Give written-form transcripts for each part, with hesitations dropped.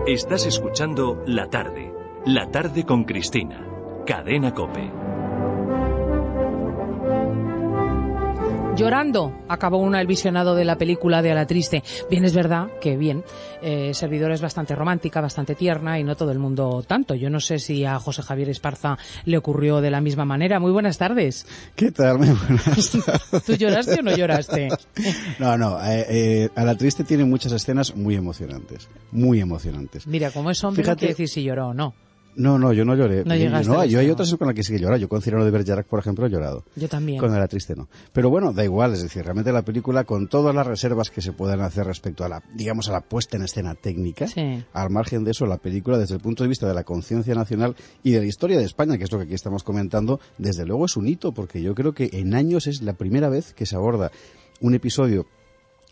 Estás escuchando La Tarde con Cristina, Cadena COPE. Llorando acabó el visionado de la película de A la Triste. Bien, es verdad que Servidor es bastante romántica, bastante tierna y no todo el mundo tanto. Yo no sé si a José Javier Esparza le ocurrió de la misma manera. Muy buenas tardes. ¿Qué tal? Muy buenas tardes. ¿Tú lloraste o no lloraste? No, A la Triste tiene muchas escenas muy emocionantes, muy emocionantes. Mira, como es hombre, no quiere decir si lloró o no. No, yo no lloré. No llegaste. Yo hay otras con las que sí que llorar. Yo con Cyrano de Bergerac, por ejemplo, he llorado. Yo también. Con A la Triste no. Pero bueno, da igual, es decir, realmente la película, con todas las reservas que se puedan hacer respecto a la puesta en escena técnica, sí. Al margen de eso, la película, desde el punto de vista de la conciencia nacional y de la historia de España, que es lo que aquí estamos comentando, desde luego es un hito, porque yo creo que en años es la primera vez que se aborda un episodio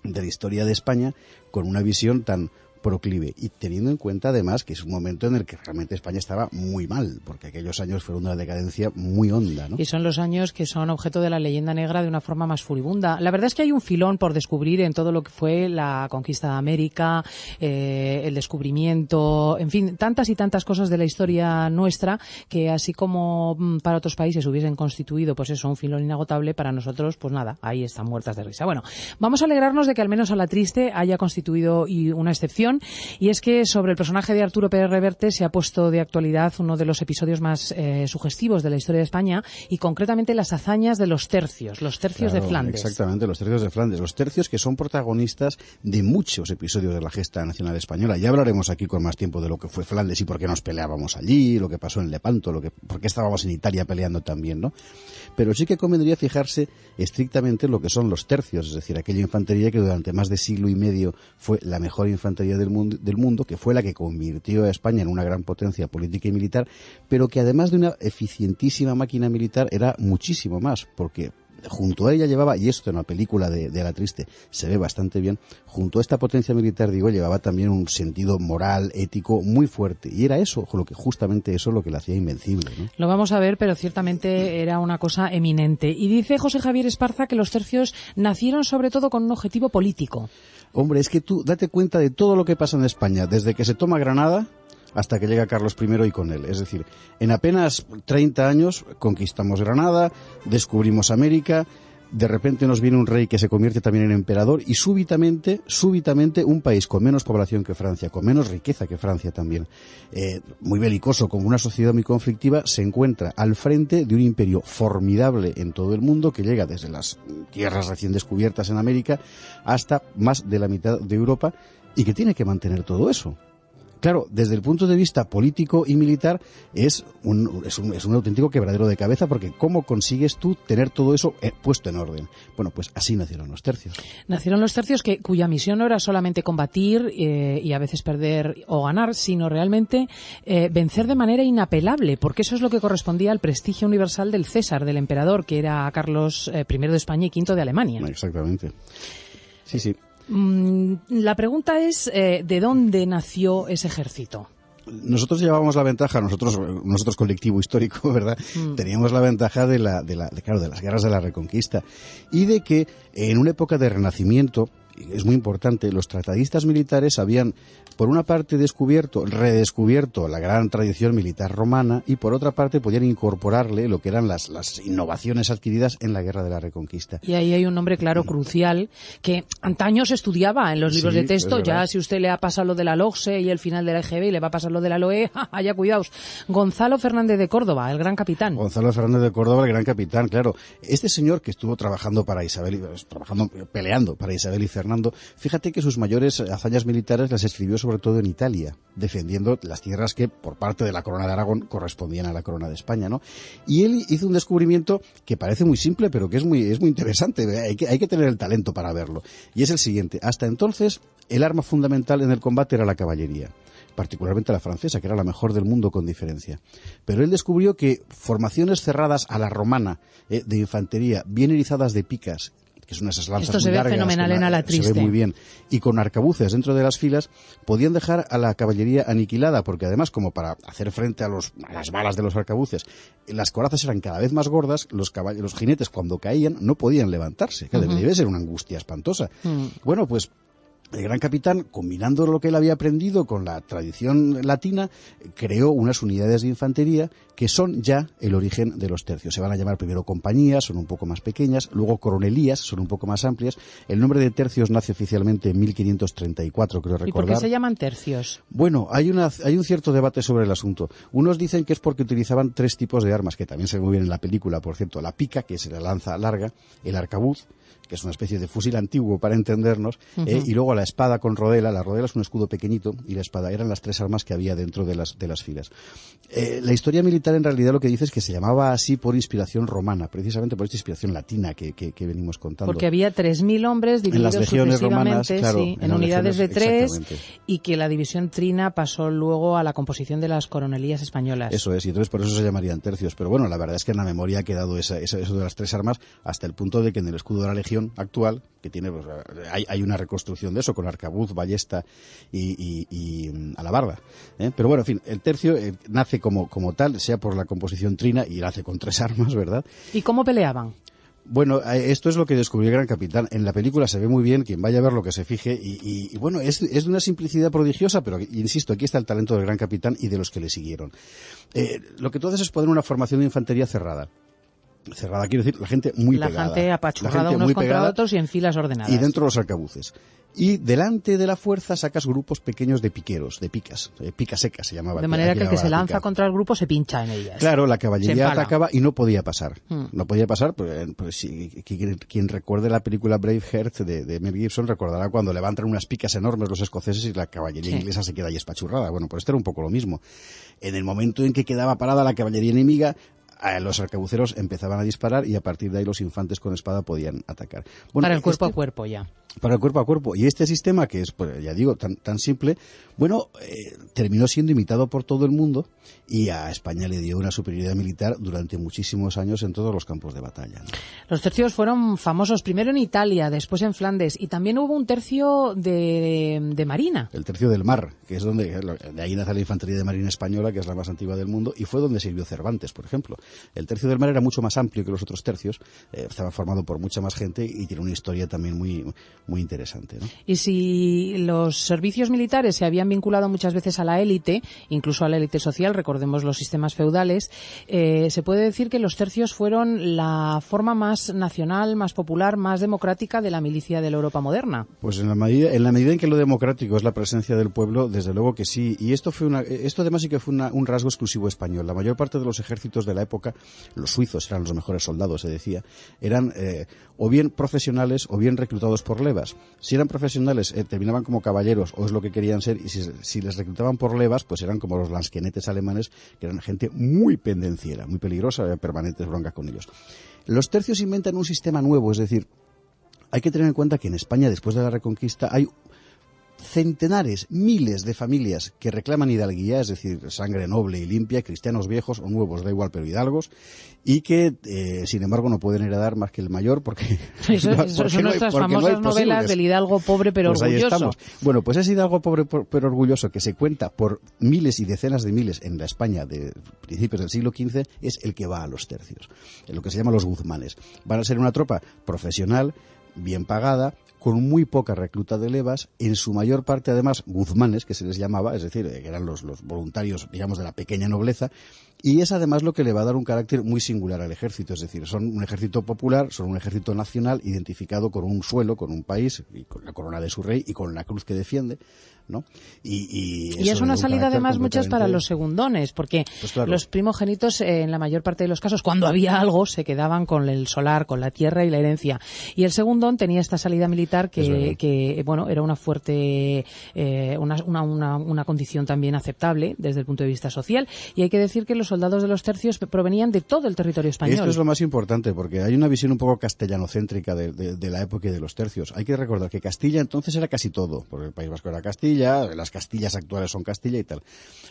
de la historia de España con una visión tan proclive, y teniendo en cuenta además que es un momento en el que realmente España estaba muy mal, porque aquellos años fueron una decadencia muy honda, ¿no? Y son los años que son objeto de la leyenda negra de una forma más furibunda. La verdad es que hay un filón por descubrir en todo lo que fue la conquista de América, el descubrimiento, en fin, tantas y tantas cosas de la historia nuestra que, así como para otros países hubiesen constituido, pues eso, un filón inagotable, para nosotros, pues nada, ahí están muertas de risa. Bueno, vamos a alegrarnos de que al menos A la Triste haya constituido una excepción. Y es que sobre el personaje de Arturo Pérez Reverte se ha puesto de actualidad uno de los episodios más sugestivos de la historia de España, y concretamente las hazañas de los tercios de Flandes. Exactamente, los tercios de Flandes. Los tercios que son protagonistas de muchos episodios de la gesta nacional española. Ya hablaremos aquí con más tiempo de lo que fue Flandes y por qué nos peleábamos allí, lo que pasó en Lepanto, por qué estábamos en Italia peleando también, ¿no? Pero sí que convendría fijarse estrictamente en lo que son los tercios, es decir, aquella infantería que durante más de siglo y medio fue la mejor infantería del mundo, que fue la que convirtió a España en una gran potencia política y militar, pero que además de una eficientísima máquina militar era muchísimo más, porque junto a ella llevaba, y esto en la película de A la Triste se ve bastante bien, junto a esta potencia militar, llevaba también un sentido moral, ético muy fuerte, y era eso, justamente eso lo que la hacía invencible, ¿no? Lo vamos a ver, pero ciertamente era una cosa eminente. Y dice José Javier Esparza que los tercios nacieron sobre todo con un objetivo político. Hombre, es que tú date cuenta de todo lo que pasa en España, desde que se toma Granada hasta que llega Carlos I y con él. Es decir, en apenas 30 años conquistamos Granada, descubrimos América, de repente nos viene un rey que se convierte también en emperador, y súbitamente un país con menos población que Francia, con menos riqueza que Francia también, muy belicoso, con una sociedad muy conflictiva, se encuentra al frente de un imperio formidable en todo el mundo, que llega desde las tierras recién descubiertas en América hasta más de la mitad de Europa, y que tiene que mantener todo eso. Claro, desde el punto de vista político y militar es un auténtico quebradero de cabeza, porque ¿cómo consigues tú tener todo eso puesto en orden? Bueno, pues así nacieron los tercios. Nacieron los tercios, cuya misión no era solamente combatir y a veces perder o ganar, sino realmente vencer de manera inapelable, porque eso es lo que correspondía al prestigio universal del César, del emperador, que era Carlos I de España y V de Alemania. Exactamente. Sí. La pregunta es, ¿de dónde nació ese ejército? Nosotros llevábamos la ventaja, nosotros colectivo histórico, ¿verdad? Teníamos la ventaja de las guerras de la Reconquista, y de que en una época de Renacimiento, es muy importante, los tratadistas militares habían, por una parte, redescubierto la gran tradición militar romana, y por otra parte podían incorporarle lo que eran las innovaciones adquiridas en la Guerra de la Reconquista. Y ahí hay un nombre claro, crucial, que antaño se estudiaba en los libros de texto. Ya si usted le ha pasado lo de la LOGSE y el final de la EGB y le va a pasar lo de la LOE, ya cuidaos. Gonzalo Fernández de Córdoba, el gran capitán. Gonzalo Fernández de Córdoba, el gran capitán, claro. Este señor que estuvo peleando para Isabel y Fernando, fíjate que sus mayores hazañas militares las escribió sobre todo en Italia, defendiendo las tierras que por parte de la corona de Aragón correspondían a la corona de España, ¿no? Y él hizo un descubrimiento que parece muy simple, pero que es muy interesante. Hay que tener el talento para verlo. Y es el siguiente: hasta entonces el arma fundamental en el combate era la caballería, particularmente la francesa, que era la mejor del mundo con diferencia. Pero él descubrió que formaciones cerradas a la romana, de infantería, bien erizadas de picas, que son esas lanzas Esto se muy ve largas, fenomenal en A la Triste. se ve muy bien, y con arcabuces dentro de las filas, podían dejar a la caballería aniquilada, porque además, como para hacer frente a las balas de los arcabuces, las corazas eran cada vez más gordas, los jinetes cuando caían no podían levantarse, que debe ser una angustia espantosa. Bueno, pues El gran capitán, combinando lo que él había aprendido con la tradición latina, creó unas unidades de infantería que son ya el origen de los tercios. Se van a llamar primero compañías, son un poco más pequeñas, luego coronelías, son un poco más amplias. El nombre de tercios nace oficialmente en 1534, creo recordar. ¿Y por qué se llaman tercios? Bueno, hay un cierto debate sobre el asunto. Unos dicen que es porque utilizaban 3 tipos de armas, que también se ven muy bien en la película, por cierto. La pica, que es la lanza larga, el arcabuz, que es una especie de fusil antiguo para entendernos, y luego la espada con rodela. La rodela es un escudo pequeñito y la espada eran las 3 armas que había dentro de las filas. La historia militar en realidad lo que dice es que se llamaba así por inspiración romana, precisamente por esta inspiración latina que venimos contando. Porque había 3.000 hombres divididos en las legiones romanas, claro, sí, en unidades de 3, y que la división trina pasó luego a la composición de las coronelías españolas. Eso es, y entonces por eso se llamarían tercios. Pero bueno, la verdad es que en la memoria ha quedado eso de las 3 armas, hasta el punto de que en el escudo de la legión actual, que tiene, pues, hay una reconstrucción de eso con arcabuz, ballesta y alabarda, pero bueno, en fin, el tercio nace como tal, sea por la composición trina, y nace con 3 armas, ¿verdad? ¿Y cómo peleaban? Bueno, esto es lo que descubrió el gran capitán. En la película se ve muy bien, quien vaya a ver lo que se fije, y bueno, es de una simplicidad prodigiosa, pero insisto, aquí está el talento del gran capitán y de los que le siguieron. Lo que tú haces es poner una formación de infantería cerrada, quiero decir, la gente muy pegada. La gente apachurrada unos contra otros y en filas ordenadas. Y dentro los arcabuces. Y delante de la fuerza sacas grupos pequeños de piqueros, de picas secas se llamaba. De manera que el que se lanza contra el grupo se pincha en ellas. Claro, la caballería atacaba y no podía pasar. No podía pasar, pues quien recuerde la película Braveheart de Mel Gibson recordará cuando levantan unas picas enormes los escoceses y la caballería inglesa se queda ahí espachurrada. Bueno, pues esto era un poco lo mismo. En el momento en que quedaba parada la caballería enemiga, los arcabuceros empezaban a disparar y a partir de ahí los infantes con espada podían atacar. Bueno, para el cuerpo a cuerpo ya. Para el cuerpo a cuerpo. Y este sistema, que es, pues, ya digo, tan simple, bueno, terminó siendo imitado por todo el mundo y a España le dio una superioridad militar durante muchísimos años en todos los campos de batalla, ¿no? Los tercios fueron famosos primero en Italia, después en Flandes, y también hubo un tercio de marina. El tercio del mar, que es de ahí nace la infantería de marina española, que es la más antigua del mundo, y fue donde sirvió Cervantes, por ejemplo. El tercio del mar era mucho más amplio que los otros tercios, estaba formado por mucha más gente y tiene una historia también muy interesante, ¿no? Y si los servicios militares se habían vinculado muchas veces a la élite, incluso a la élite social, recordemos los sistemas feudales, se puede decir que los tercios fueron la forma más nacional, más popular, más democrática de la milicia de la Europa moderna. Pues en la medida en que lo democrático es la presencia del pueblo, desde luego que sí. Y esto además sí que fue un rasgo exclusivo español. La mayor parte de los ejércitos de la época, los suizos eran los mejores soldados, se decía, eran o bien profesionales o bien reclutados por levas. Si eran profesionales, terminaban como caballeros, o es lo que querían ser, y si les reclutaban por levas, pues eran como los lansquenetes alemanes, que eran gente muy pendenciera, muy peligrosa, había permanentes broncas con ellos. Los tercios inventan un sistema nuevo, es decir, hay que tener en cuenta que en España, después de la Reconquista, hay centenares, miles de familias que reclaman hidalguía, es decir, sangre noble y limpia, cristianos viejos o nuevos, da igual, pero hidalgos, y que, sin embargo, no pueden heredar más que el mayor porque... Son nuestras famosas novelas del hidalgo pobre pero pues orgulloso. Ahí estamos. Bueno, pues ese hidalgo pobre pero orgulloso que se cuenta por miles y decenas de miles en la España de principios del siglo XV es el que va a los tercios, en lo que se llama los guzmanes. Van a ser una tropa profesional, bien pagada, con muy poca recluta de levas, en su mayor parte además guzmanes, que se les llamaba, es decir, que eran los voluntarios, digamos, de la pequeña nobleza, y es además lo que le va a dar un carácter muy singular al ejército, es decir, son un ejército popular, son un ejército nacional identificado con un suelo, con un país, y con la corona de su rey y con la cruz que defiende, ¿no? Y es una salida además muchas para los segundones, porque pues claro, los primogénitos en la mayor parte de los casos, cuando había algo, se quedaban con el solar, con la tierra y la herencia, y el segundón tenía esta salida militar que bueno, era una fuerte una condición también aceptable desde el punto de vista social, y hay que decir que los soldados de los tercios provenían de todo el territorio español. Esto es lo más importante, porque hay una visión un poco castellanocéntrica de la época y de los tercios. Hay que recordar que Castilla entonces era casi todo, porque el País Vasco era Castilla, las Castillas actuales son Castilla y tal,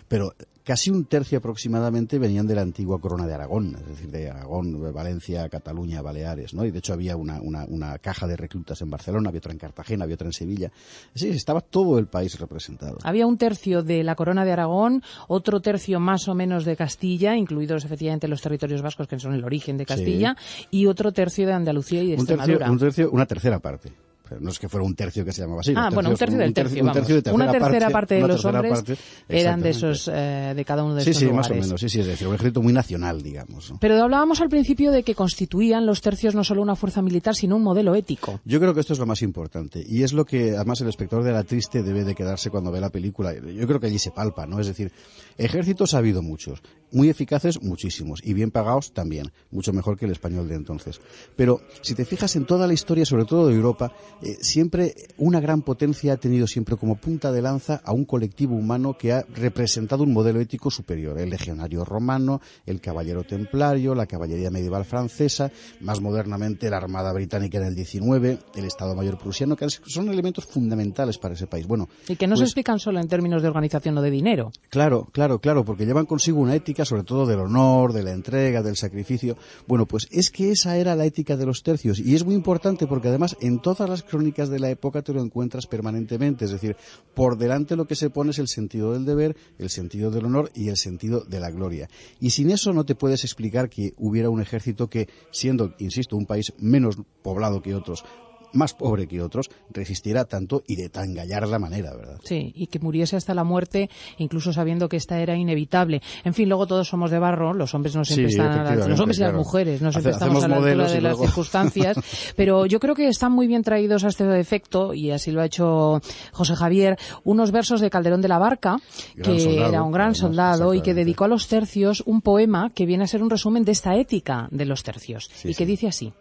pero casi un tercio aproximadamente venían de la antigua corona de Aragón, es decir, de Aragón, Valencia, Cataluña, Baleares, ¿no? Y de hecho había una caja de reclutas en Barcelona, había otra en Cartagena, había otra en Sevilla. Sí, estaba todo el país representado. Había un tercio de la corona de Aragón, otro tercio más o menos de Castilla, incluidos efectivamente los territorios vascos, que son el origen de Castilla, sí, y otro tercio de Andalucía y de Extremadura. Una tercera parte. No es que fuera un tercio que se llamaba así. Un tercio del tercio, vamos. Una tercera parte de los hombres eran de esos, de cada uno de esos lugares. Más o menos, sí, es decir, un ejército muy nacional, digamos, ¿no? Pero hablábamos al principio de que constituían los tercios no solo una fuerza militar, sino un modelo ético. Yo creo que esto es lo más importante, y es lo que además el espectador de La Triste debe de quedarse cuando ve la película. Yo creo que allí se palpa, ¿no? Es decir, ejércitos ha habido muchos, muy eficaces muchísimos, y bien pagados también, mucho mejor que el español de entonces. Pero si te fijas en toda la historia, sobre todo de Europa, siempre una gran potencia ha tenido siempre como punta de lanza a un colectivo humano que ha representado un modelo ético superior. El legionario romano, el caballero templario, la caballería medieval francesa, más modernamente la Armada británica en el 19, el Estado Mayor prusiano, que son elementos fundamentales para ese país. Bueno, y que no se explican solo en términos de organización o de dinero. Claro, porque llevan consigo una ética, sobre todo del honor, de la entrega, del sacrificio. Bueno, pues es que esa era la ética de los tercios, y es muy importante porque además en todas las crónicas de la época te lo encuentras permanentemente. Es decir, por delante lo que se pone es el sentido del deber, el sentido del honor y el sentido de la gloria. Y sin eso no te puedes explicar que hubiera un ejército que, siendo, insisto, un país menos poblado que otros, más pobre que otros, resistiera tanto y de tan gallarda manera, ¿verdad? Sí, y que muriese hasta la muerte, incluso sabiendo que esta era inevitable. En fin, luego todos somos de barro, los hombres no siempre están a la altura, los hombres y las mujeres no siempre estamos a la altura de las circunstancias, pero yo creo que están muy bien traídos a este efecto, y así lo ha hecho José Javier, unos versos de Calderón de la Barca, que era un gran soldado y que dedicó a los tercios un poema que viene a ser un resumen de esta ética de los tercios, y que dice así: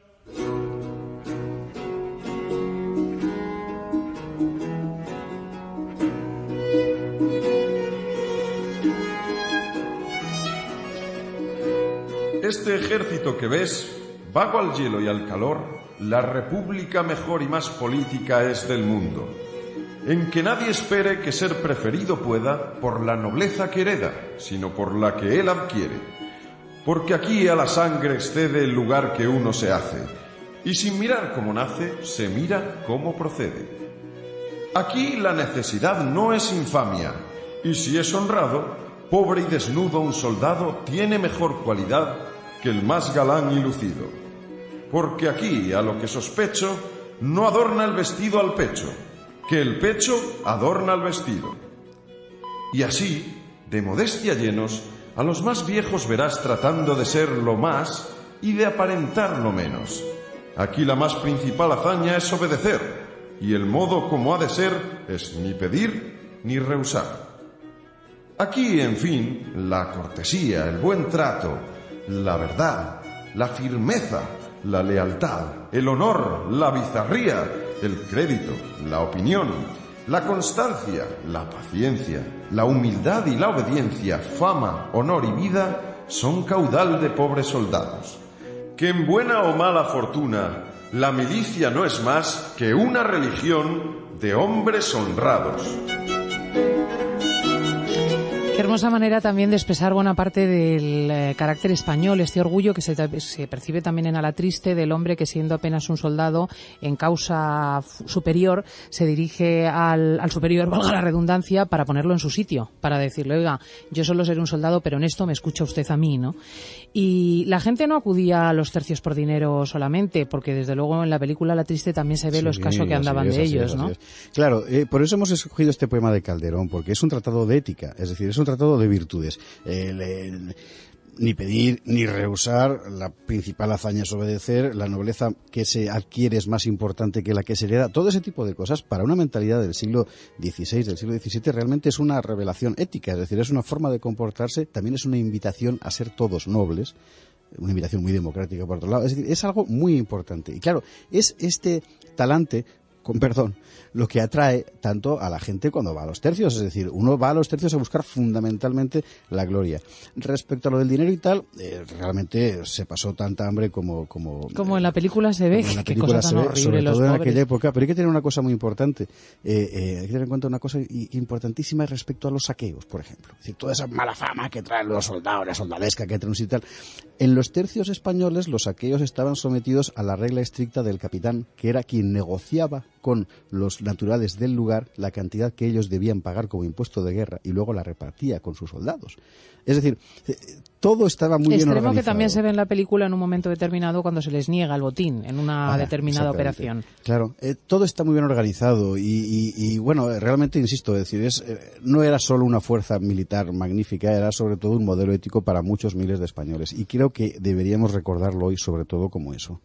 Este ejército que ves, vago al hielo y al calor, la república mejor y más política es del mundo, en que nadie espere que ser preferido pueda por la nobleza que hereda, sino por la que él adquiere. Porque aquí a la sangre excede el lugar que uno se hace, y sin mirar cómo nace, se mira cómo procede. Aquí la necesidad no es infamia, y si es honrado, pobre y desnudo un soldado tiene mejor cualidad que el más galán y lucido. Porque aquí, a lo que sospecho, no adorna el vestido al pecho, que el pecho adorna el vestido. Y así, de modestia llenos, a los más viejos verás tratando de ser lo más y de aparentar lo menos. Aquí la más principal hazaña es obedecer, y el modo como ha de ser es ni pedir ni rehusar. Aquí, en fin, la cortesía, el buen trato, la verdad, la firmeza, la lealtad, el honor, la bizarría, el crédito, la opinión, la constancia, la paciencia, la humildad y la obediencia, fama, honor y vida son caudal de pobres soldados. Que en buena o mala fortuna, la milicia no es más que una religión de hombres honrados. Qué hermosa manera también de expresar buena parte del carácter español, este orgullo que se percibe también en A la Triste, del hombre que, siendo apenas un soldado en causa superior, se dirige al superior, valga la redundancia, para ponerlo en su sitio, para decirle: oiga, yo solo seré un soldado, pero en esto me escucha usted a mí, ¿no? Y la gente no acudía a los tercios por dinero solamente, porque desde luego en la película La Triste también se ve lo escaso que andaban de ellos, ¿no? Claro, por eso hemos escogido este poema de Calderón, porque es un tratado de ética, es decir, es un tratado de virtudes. Ni pedir ni rehusar, la principal hazaña es obedecer, la nobleza que se adquiere es más importante que la que se hereda, todo ese tipo de cosas para una mentalidad del siglo XVI, del siglo XVII, realmente es una revelación ética, es decir, es una forma de comportarse, también es una invitación a ser todos nobles, una invitación muy democrática por otro lado, es decir, es algo muy importante. Y claro, es este talante, con perdón, lo que atrae tanto a la gente cuando va a los tercios, es decir, uno va a los tercios a buscar fundamentalmente la gloria. Respecto a lo del dinero y tal, realmente se pasó tanta hambre como en la película se ve, qué cosa tan horrible, sobre los todo en pobres. aquella época, pero hay que tener una cosa muy importante, hay que tener en cuenta una cosa importantísima respecto a los saqueos, por ejemplo, es decir, toda esa mala fama que traen los soldados, la soldadesca que traen y tal. En los tercios españoles los saqueos estaban sometidos a la regla estricta del capitán, que era quien negociaba con los naturales del lugar la cantidad que ellos debían pagar como impuesto de guerra y luego la repartía con sus soldados. Es decir, todo estaba muy bien organizado. Extremo que también se ve en la película en un momento determinado cuando se les niega el botín en una determinada operación. Claro, todo está muy bien organizado y bueno, realmente insisto, es decir, no era solo una fuerza militar magnífica, era sobre todo un modelo ético para muchos miles de españoles y creo que deberíamos recordarlo hoy sobre todo como eso.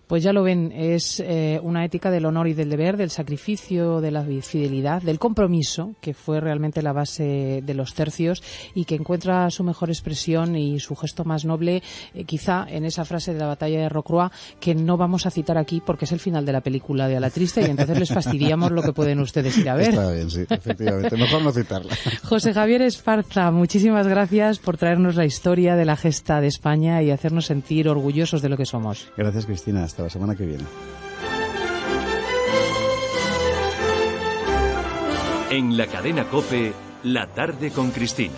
Pues ya lo ven, es una ética del honor y del deber, del sacrificio, de la fidelidad, del compromiso, que fue realmente la base de los tercios y que encuentra su mejor expresión y su gesto más noble, quizá en esa frase de la batalla de Rocroi, que no vamos a citar aquí porque es el final de la película de A la Triste y entonces les fastidiamos lo que pueden ustedes ir a ver. Está bien, sí, efectivamente, mejor no citarla. José Javier Esparza, muchísimas gracias por traernos la historia de la gesta de España y hacernos sentir orgullosos de lo que somos. Gracias, Cristina. Hasta la semana que viene. En la cadena COPE, La tarde con Cristina.